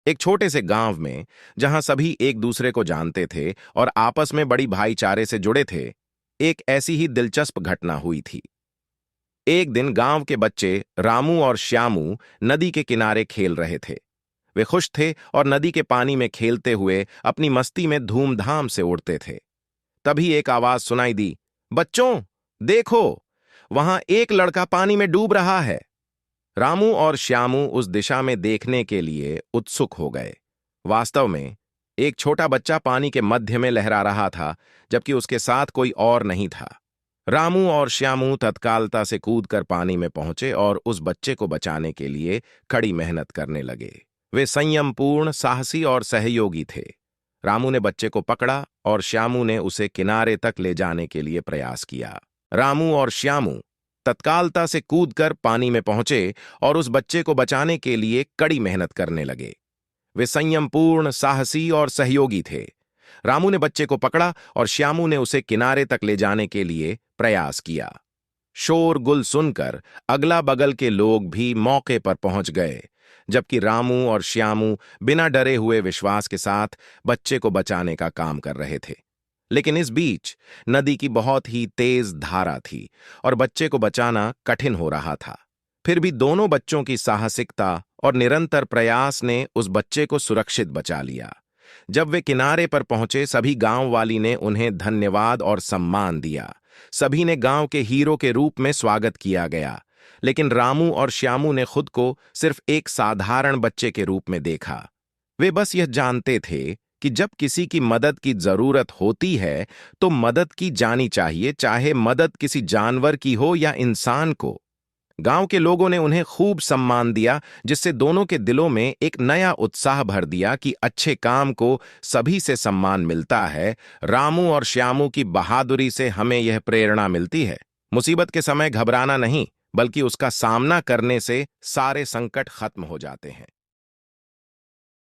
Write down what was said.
एक छोटे से गांव में, जहां सभी एक दूसरे को जानते थे और आपस में बड़ी भाईचारे से जुड़े थे, एक ऐसी ही दिलचस्प घटना हुई थी। एक दिन गांव के बच्चे रामू और श्यामू नदी के किनारे खेल रहे थे। वे खुश थे और नदी के पानी में खेलते हुए अपनी मस्ती में धूमधाम से उड़ते थे। तभी एक आवाज सुनाई दी, बच्चों, देखो, वहां एक लड़का पानी में डूब रहा है। रामू और श्यामू उस दिशा में देखने के लिए उत्सुक हो गए। वास्तव में एक छोटा बच्चा पानी के मध्य में लहरा रहा था, जबकि उसके साथ कोई और नहीं था। रामू और श्यामू तत्कालता से कूदकर पानी में पहुंचे और उस बच्चे को बचाने के लिए कड़ी मेहनत करने लगे। वे संयमपूर्ण, साहसी और सहयोगी थे। रामू ने बच्चे को पकड़ा और श्यामू ने उसे किनारे तक ले जाने के लिए प्रयास किया। रामू और श्यामू तत्कालता से कूदकर पानी में पहुंचे और उस बच्चे को बचाने के लिए कड़ी मेहनत करने लगे। वे संयमपूर्ण, साहसी और सहयोगी थे। रामू ने बच्चे को पकड़ा और श्यामू ने उसे किनारे तक ले जाने के लिए प्रयास किया। शोरगुल सुनकर अगला बगल के लोग भी मौके पर पहुंच गए, जबकि रामू और श्यामू बिना डरे हुए विश्वास के साथ बच्चे को बचाने का काम कर रहे थे। लेकिन इस बीच नदी की बहुत ही तेज धारा थी और बच्चे को बचाना कठिन हो रहा था। फिर भी दोनों बच्चों की साहसिकता और निरंतर प्रयास ने उस बच्चे को सुरक्षित बचा लिया। जब वे किनारे पर पहुंचे, सभी गांव वाली ने उन्हें धन्यवाद और सम्मान दिया। सभी ने गांव के हीरो के रूप में स्वागत किया गया। लेकिन रामू और श्यामू ने खुद को सिर्फ एक साधारण बच्चे के रूप में देखा। वे बस यह जानते थे कि जब किसी की मदद की जरूरत होती है तो मदद की जानी चाहिए, चाहे मदद किसी जानवर की हो या इंसान को। गांव के लोगों ने उन्हें खूब सम्मान दिया, जिससे दोनों के दिलों में एक नया उत्साह भर दिया कि अच्छे काम को सभी से सम्मान मिलता है। रामू और श्यामू की बहादुरी से हमें यह प्रेरणा मिलती है, मुसीबत के समय घबराना नहीं, बल्कि उसका सामना करने से सारे संकट खत्म हो जाते हैं।